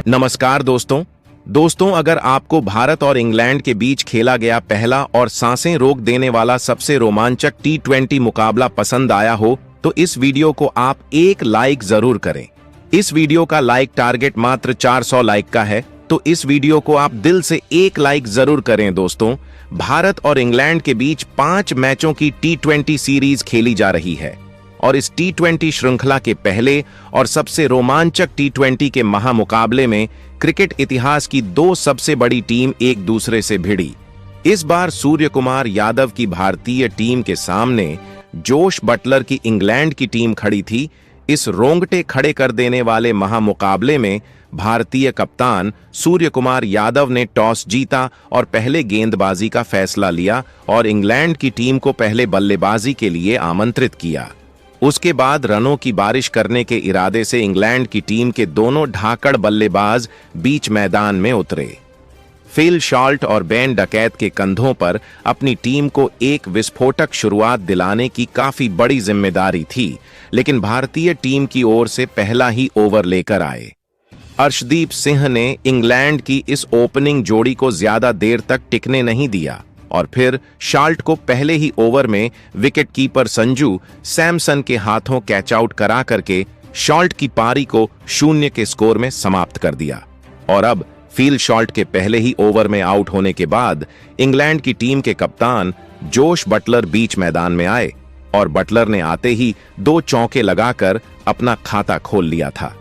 नमस्कार दोस्तों, अगर आपको भारत और इंग्लैंड के बीच खेला गया पहला और सांसें रोक देने वाला सबसे रोमांचक T20 मुकाबला पसंद आया हो तो इस वीडियो को आप एक लाइक जरूर करें। इस वीडियो का लाइक टारगेट मात्र 400 लाइक का है, तो इस वीडियो को आप दिल से एक लाइक जरूर करें। दोस्तों, भारत और इंग्लैंड के बीच 5 मैचों की T20 सीरीज खेली जा रही है और इस T20 श्रृंखला के पहले और सबसे रोमांचक T20 के महामुकाबले में क्रिकेट इतिहास की 2 सबसे बड़ी टीम एक दूसरे से भिड़ी। इस बार सूर्य कुमार यादव की भारतीय टीम के सामने जोश बटलर की इंग्लैंड की टीम खड़ी थी। इस रोंगटे खड़े कर देने वाले महामुकाबले में भारतीय कप्तान सूर्य कुमार यादव ने टॉस जीता और पहले गेंदबाजी का फैसला लिया और इंग्लैंड की टीम को पहले बल्लेबाजी के लिए आमंत्रित किया। उसके बाद रनों की बारिश करने के इरादे से इंग्लैंड की टीम के दोनों ढाकड़ बल्लेबाज बीच मैदान में उतरे। फिल शॉल्ट और बेन डकैत के कंधों पर अपनी टीम को एक विस्फोटक शुरुआत दिलाने की काफी बड़ी जिम्मेदारी थी, लेकिन भारतीय टीम की ओर से पहला ही ओवर लेकर आए। अर्शदीप सिंह ने इंग्लैंड की इस ओपनिंग जोड़ी को ज्यादा देर तक टिकने नहीं दिया और फिर शॉल्ट को पहले ही ओवर में विकेटकीपर संजू सैमसन के हाथों कैच आउट करा करके शॉल्ट की पारी को 0 के स्कोर में समाप्त कर दिया। और अब फील शॉल्ट के पहले ही ओवर में आउट होने के बाद इंग्लैंड की टीम के कप्तान जोश बटलर बीच मैदान में आए और बटलर ने आते ही 2 चौके लगाकर अपना खाता खोल लिया था।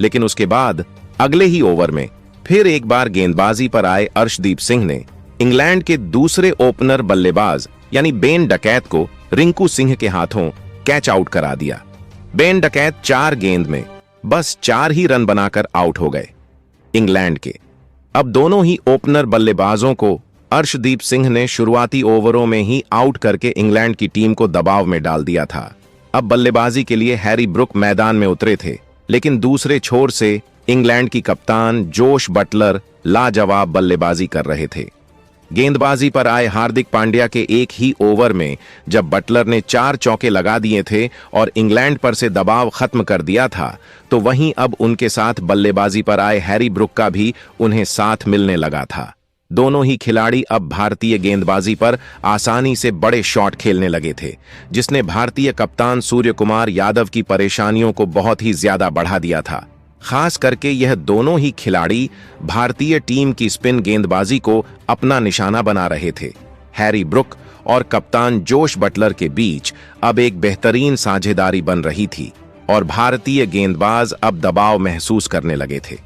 लेकिन उसके बाद अगले ही ओवर में फिर एक बार गेंदबाजी पर आए अर्शदीप सिंह ने इंग्लैंड के दूसरे ओपनर बल्लेबाज यानी बेन डकैत को रिंकू सिंह के हाथों कैच आउट करा दिया। बेन डकैत 4 गेंद में बस 4 ही रन बनाकर आउट हो गए इंग्लैंड के। अब दोनों ही ओपनर बल्लेबाजों को अर्शदीप सिंह ने शुरुआती ओवरों में ही आउट करके इंग्लैंड की टीम को दबाव में डाल दिया था। अब बल्लेबाजी के लिए हैरी ब्रुक मैदान में उतरे थे, लेकिन दूसरे छोर से इंग्लैंड की कप्तान जोश बटलर लाजवाब बल्लेबाजी कर रहे थे। गेंदबाजी पर आए हार्दिक पांड्या के एक ही ओवर में जब बटलर ने 4 चौके लगा दिए थे और इंग्लैंड पर से दबाव खत्म कर दिया था, तो वहीं अब उनके साथ बल्लेबाजी पर आए हैरी ब्रुक का भी उन्हें साथ मिलने लगा था। दोनों ही खिलाड़ी अब भारतीय गेंदबाजी पर आसानी से बड़े शॉट खेलने लगे थे, जिसने भारतीय कप्तान सूर्य कुमार यादव की परेशानियों को बहुत ही ज्यादा बढ़ा दिया था। खास करके यह दोनों ही खिलाड़ी भारतीय टीम की स्पिन गेंदबाजी को अपना निशाना बना रहे थे। हैरी ब्रुक और कप्तान जोश बटलर के बीच अब एक बेहतरीन साझेदारी बन रही थी और भारतीय गेंदबाज अब दबाव महसूस करने लगे थे।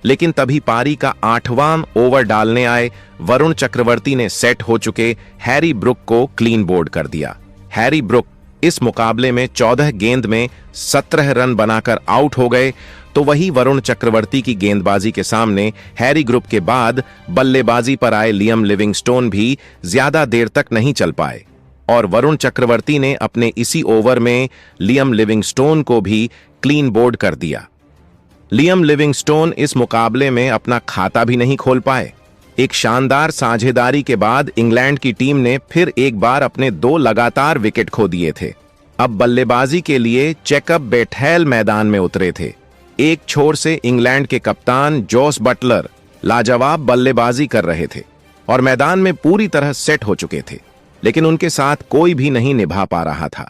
लेकिन तभी पारी का 8वां ओवर डालने आए वरुण चक्रवर्ती ने सेट हो चुके हैरी ब्रुक को क्लीन बोल्ड कर दिया। हैरी ब्रुक इस मुकाबले में 14 गेंद में 17 रन बनाकर आउट हो गए, तो वही वरुण चक्रवर्ती की गेंदबाजी के सामने हैरी ग्रुप के बाद बल्लेबाजी पर आए लियम लिविंगस्टोन भी ज्यादा देर तक नहीं चल पाए और वरुण चक्रवर्ती ने अपने इसी ओवर में लियम लिविंगस्टोन को भी क्लीन बोल्ड कर दिया। लियम लिविंगस्टोन इस मुकाबले में अपना खाता भी नहीं खोल पाए। एक शानदार साझेदारी के बाद इंग्लैंड की टीम ने फिर एक बार अपने 2 लगातार विकेट खो दिए थे। अब बल्लेबाजी के लिए जैकब बेथेल मैदान में उतरे थे। एक छोर से इंग्लैंड के कप्तान जोश बटलर लाजवाब बल्लेबाजी कर रहे थे और मैदान में पूरी तरह सेट हो चुके थे, लेकिन उनके साथ कोई भी नहीं निभा पा रहा था।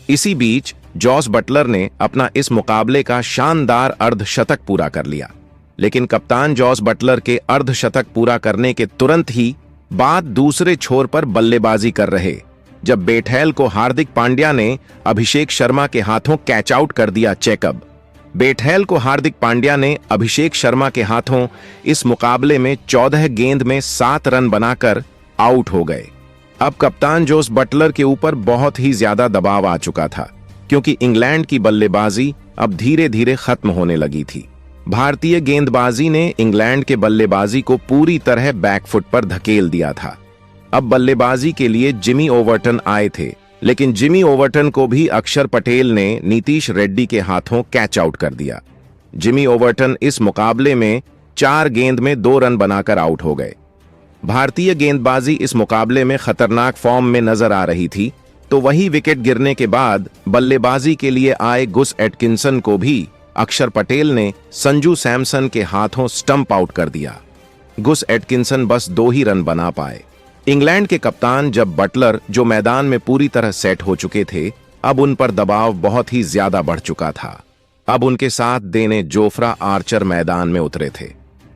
इसी बीच जोश बटलर ने अपना इस मुकाबले का शानदार अर्धशतक पूरा कर लिया, लेकिन कप्तान जोश बटलर के अर्धशतक पूरा करने के तुरंत ही बाद दूसरे छोर पर बल्लेबाजी कर रहे जब बेथेल को हार्दिक पांड्या ने अभिषेक शर्मा के हाथों कैच आउट कर दिया। चेकअप बेथेल को हार्दिक पांड्या ने अभिषेक शर्मा के हाथों इस मुकाबले में 14 गेंद में 7 रन बनाकर आउट हो गए। अब कप्तान जोश बटलर के ऊपर बहुत ही ज्यादा दबाव आ चुका था, क्योंकि इंग्लैंड की बल्लेबाजी अब धीरे धीरे खत्म होने लगी थी। भारतीय गेंदबाजी ने इंग्लैंड के बल्लेबाजी को पूरी तरह बैकफुट पर धकेल दिया था। अब बल्लेबाजी के लिए जिमी ओवर्टन आए थे, लेकिन जिमी ओवर्टन को भी अक्षर पटेल ने नीतीश रेड्डी के हाथों कैच आउट कर दिया। जिमी ओवर्टन इस मुकाबले में 4 गेंद में 2 रन बनाकर आउट हो गए। भारतीय गेंदबाजी इस मुकाबले में खतरनाक फॉर्म में नजर आ रही थी, तो वही विकेट गिरने के बाद बल्लेबाजी के लिए आए गुस एटकिंसन को भी अक्षर पटेल ने संजू सैमसन के हाथों स्टंप आउट कर दिया। गुस एटकिंसन बस 2 ही रन बना पाए। इंग्लैंड के कप्तान जब बटलर, जो मैदान में पूरी तरह सेट हो चुके थे, अब उन पर दबाव बहुत ही ज्यादा बढ़ चुका था। अब उनके साथ देने जोफ्रा आर्चर मैदान में उतरे थे,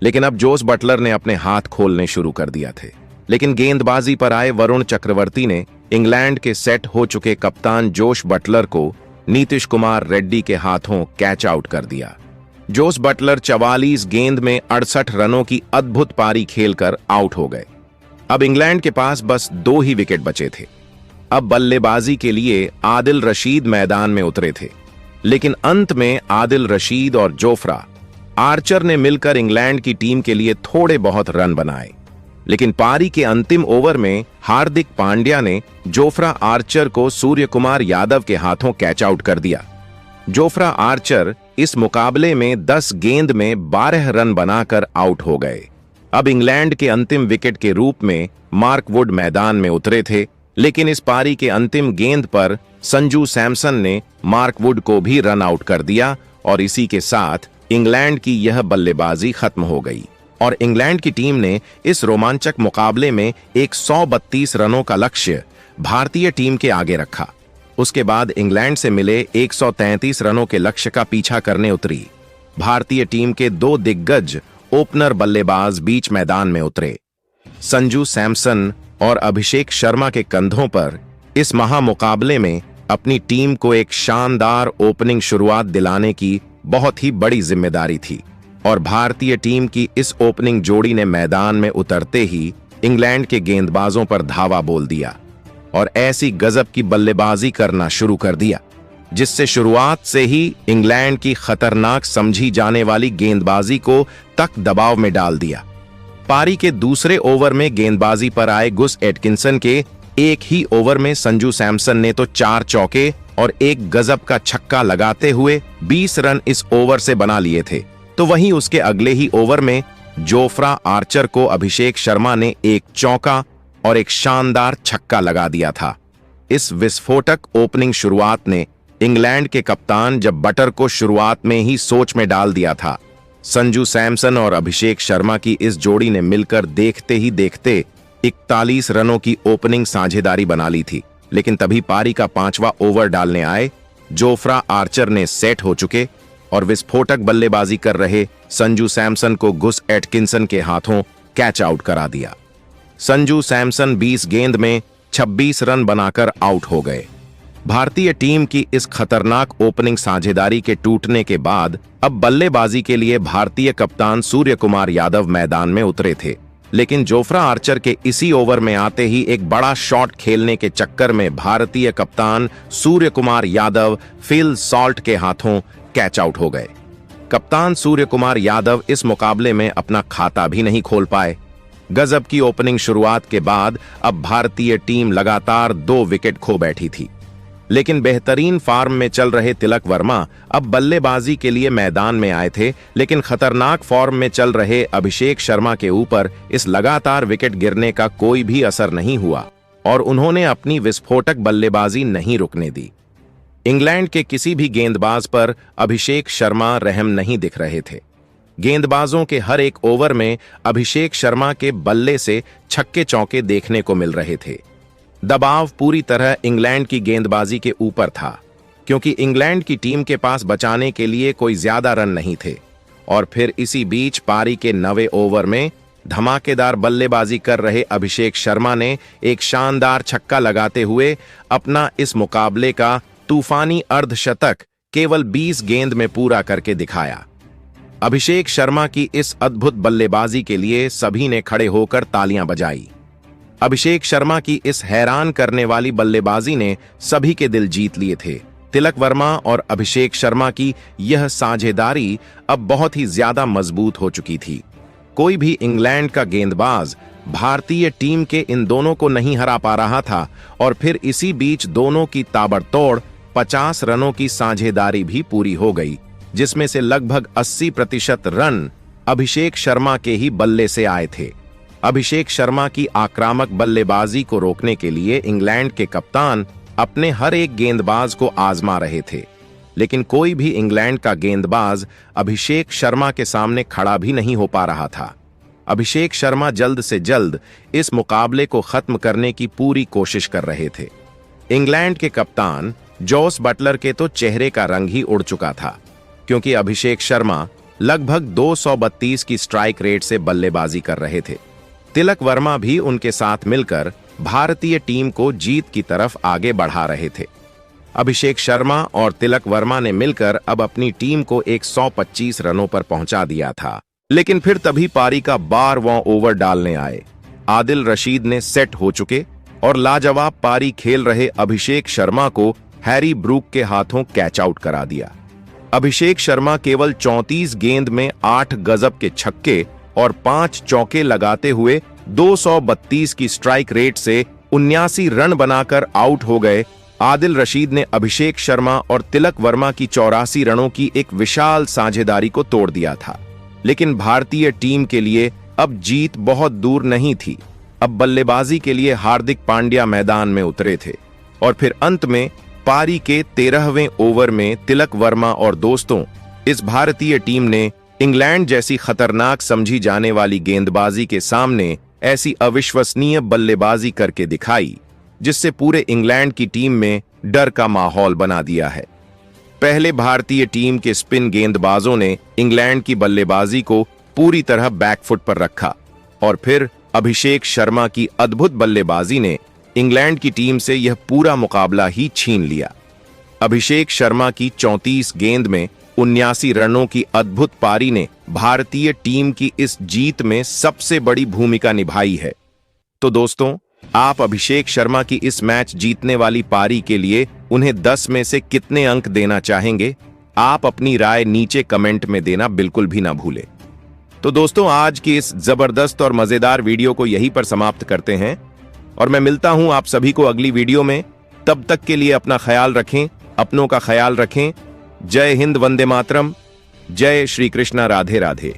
लेकिन अब जोस बटलर ने अपने हाथ खोलने शुरू कर दिया थे। लेकिन गेंदबाजी पर आए वरुण चक्रवर्ती ने इंग्लैंड के सेट हो चुके कप्तान जोश बटलर को नीतीश कुमार रेड्डी के हाथों कैच आउट कर दिया। जोस बटलर 44 गेंद में 68 रनों की अद्भुत पारी खेलकर आउट हो गए। अब इंग्लैंड के पास बस 2 ही विकेट बचे थे। अब बल्लेबाजी के लिए आदिल रशीद मैदान में उतरे थे, लेकिन अंत में आदिल रशीद और जोफ्रा आर्चर ने मिलकर इंग्लैंड की टीम के लिए थोड़े बहुत रन बनाए। लेकिन पारी के अंतिम ओवर में हार्दिक पांड्या ने जोफ्रा आर्चर को सूर्य कुमार यादव के हाथों कैच आउट कर दिया। जोफ्रा आर्चर इस मुकाबले में 10 गेंद में 12 रन बनाकर आउट हो गए। अब इंग्लैंड के अंतिम विकेट के रूप में मार्क वुड मैदान में उतरे थे, लेकिन इस पारी के अंतिम गेंद पर संजू सैमसन ने मार्क वुड को भी रन आउट कर दिया और इसी के साथ इंग्लैंड की यह बल्लेबाजी खत्म हो गई और इंग्लैंड की टीम ने इस रोमांचक मुकाबले में 132 रनों का लक्ष्य भारतीय टीम के आगे रखा। उसके बाद इंग्लैंड से मिले 133 रनों के लक्ष्य का पीछा करने उतरी भारतीय टीम के 2 दिग्गज ओपनर बल्लेबाज बीच मैदान में उतरे। संजू सैमसन और अभिषेक शर्मा के कंधों पर इस महामुकाबले में अपनी टीम को एक शानदार ओपनिंग शुरुआत दिलाने की बहुत ही बड़ी जिम्मेदारी थी और भारतीय टीम की इस ओपनिंग जोड़ी ने मैदान में उतरते ही इंग्लैंड के गेंदबाजों पर धावा बोल दिया और ऐसी गजब की बल्लेबाजी करना शुरू कर दिया जिससे शुरुआत से ही इंग्लैंड की खतरनाक समझी जाने वाली गेंदबाजी को तक दबाव में डाल दिया। पारी के दूसरे ओवर में गेंदबाजी पर आए गुस एटकिंसन के एक ही ओवर में संजू सैमसन ने तो 4 चौके और एक गजब का छक्का लगाते हुए 20 रन इस ओवर से बना लिए थे। तो वहीं उसके अगले ही ओवर में जोफ्रा आर्चर को अभिषेक शर्मा ने एक चौका और एक शानदार छक्का लगा दिया था। इस विस्फोटक ओपनिंग शुरुआत ने इंग्लैंड के कप्तान जब बटर को शुरुआत में ही सोच में डाल दिया था। संजू सैमसन और अभिषेक शर्मा की इस जोड़ी ने मिलकर देखते ही देखते 41 रनों की ओपनिंग साझेदारी बना ली थी। लेकिन तभी पारी का 5वां ओवर डालने आए जोफ्रा आर्चर ने सेट हो चुके और विस्फोटक बल्लेबाजी कर रहे संजू सैमसन को गुस एटकिंसन के हाथों कैच आउट करा दिया। संजू सैमसन 20 गेंद में 26 रन बनाकर आउट हो गए। भारतीय टीम की इस खतरनाक ओपनिंग साझेदारी के टूटने के बाद अब बल्लेबाजी के लिए भारतीय कप्तान सूर्य कुमार यादव मैदान में उतरे थे, लेकिन जोफ्रा आर्चर के इसी ओवर में आते ही एक बड़ा शॉट खेलने के चक्कर में भारतीय कप्तान सूर्य कुमार यादव फिल सॉल्ट के हाथों कैच आउट हो गए। कप्तान सूर्य कुमार यादव इस मुकाबले में अपना खाता भी नहीं खोल पाए। गजब की ओपनिंग शुरुआत के बाद अब भारतीय टीम लगातार 2 विकेट खो बैठी थी, लेकिन बेहतरीन फॉर्म में चल रहे तिलक वर्मा अब बल्लेबाजी के लिए मैदान में आए थे। लेकिन खतरनाक फॉर्म में चल रहे अभिषेक शर्मा के ऊपर इस लगातार विकेट गिरने का कोई भी असर नहीं हुआ और उन्होंने अपनी विस्फोटक बल्लेबाजी नहीं रुकने दी। इंग्लैंड के किसी भी गेंदबाज पर अभिषेक शर्मा रहम नहीं दिख रहे थे। गेंदबाजों के हर एक ओवर में अभिषेक शर्मा के बल्ले से छक्के चौके देखने को मिल रहे थे। दबाव पूरी तरह इंग्लैंड की गेंदबाजी के ऊपर था, क्योंकि इंग्लैंड की टीम के पास बचाने के लिए कोई ज्यादा रन नहीं थे। और फिर इसी बीच पारी के 9वें ओवर में धमाकेदार बल्लेबाजी कर रहे अभिषेक शर्मा ने एक शानदार छक्का लगाते हुए अपना इस मुकाबले का तूफानी अर्धशतक केवल 20 गेंद में पूरा करके दिखाया। अभिषेक शर्मा की इस अद्भुत बल्लेबाजी के लिए सभी ने खड़े होकर तालियां बजाई। अभिषेक शर्मा की इस हैरान करने वाली बल्लेबाजी ने सभी के दिल जीत लिए थे। तिलक वर्मा और अभिषेक शर्मा की यह साझेदारी अब बहुत ही ज्यादा मजबूत हो चुकी थी। कोई भी इंग्लैंड का गेंदबाज भारतीय टीम के इन दोनों को नहीं हरा पा रहा था और फिर इसी बीच दोनों की ताबड़तोड़ 50 रनों की साझेदारी भी पूरी हो गई, जिसमें से लगभग 80% रन अभिषेक शर्मा के ही बल्ले से आए थे। अभिषेक शर्मा की आक्रामक बल्लेबाजी को रोकने के लिए इंग्लैंड के कप्तान अपने हर एक गेंदबाज को आजमा रहे थे। लेकिन कोई भी इंग्लैंड का गेंदबाज अभिषेक शर्मा के सामने खड़ा भी नहीं हो पा रहा था। अभिषेक शर्मा जल्द से जल्द इस मुकाबले को खत्म करने की पूरी कोशिश कर रहे थे। इंग्लैंड के कप्तान जॉस बटलर के तो चेहरे का रंग ही उड़ चुका था, क्योंकि अभिषेक शर्मा लगभग 232 की स्ट्राइक रेट से बल्लेबाजी कर रहे थे। तिलक वर्मा भी उनके साथ मिलकर भारतीय टीम को जीत की तरफ आगे बढ़ा रहे थे। अभिषेक शर्मा और तिलक वर्मा ने मिलकर अब अपनी टीम को 125 रनों पर पहुंचा दिया था। लेकिन फिर तभी पारी का 12वां ओवर डालने आए आदिल रशीद ने सेट हो चुके और लाजवाब पारी खेल रहे अभिषेक शर्मा को हैरी ब्रूक के हाथों कैच आउट करा दिया। अभिषेक शर्मा केवल 34 गेंद में 8 गजब के छक्के और 5 चौके लगाते हुए 232 की स्ट्राइक रेट से 79 रन बनाकर आउट हो गए। आदिल रशीद ने अभिषेक शर्मा और तिलक वर्मा की 84 रनों की एक विशाल साझेदारी को तोड़ दिया था। लेकिन भारतीय टीम के लिए अब जीत बहुत दूर नहीं थी। अब बल्लेबाजी के लिए हार्दिक पांड्या मैदान में उतरे थे और फिर अंत में पारी के 13वें ओवर में तिलक वर्मा और दोस्तों इस भारतीय टीम ने इंग्लैंड जैसी खतरनाक समझी जाने वाली गेंदबाजी के सामने ऐसी अविश्वसनीय बल्लेबाजी करके दिखाई, जिससे पूरे इंग्लैंड की टीम में डर का माहौल बना दिया है। पहले भारतीय टीम के स्पिन गेंदबाजों ने इंग्लैंड की बल्लेबाजी को पूरी तरह बैकफुट पर रखा और फिर अभिषेक शर्मा की अद्भुत बल्लेबाजी ने इंग्लैंड की टीम से यह पूरा मुकाबला ही छीन लिया। अभिषेक शर्मा की 34 गेंद में 79 रनों की अद्भुत पारी ने भारतीय टीम की इस जीत में सबसे बड़ी भूमिका निभाई है। तो दोस्तों, आप अभिषेक शर्मा की इस मैच जीतने वाली पारी के लिए उन्हें 10 में से कितने अंक देना चाहेंगे? आप अपनी राय नीचे कमेंट में देना बिल्कुल भी ना भूलें। तो दोस्तों, आज की इस जबरदस्त और मजेदार वीडियो को यहीं पर समाप्त करते हैं और मैं मिलता हूं आप सभी को अगली वीडियो में। तब तक के लिए अपना ख्याल रखें, अपनों का ख्याल रखें। जय हिंद, वंदे मातरम, जय श्री कृष्णा, राधे राधे।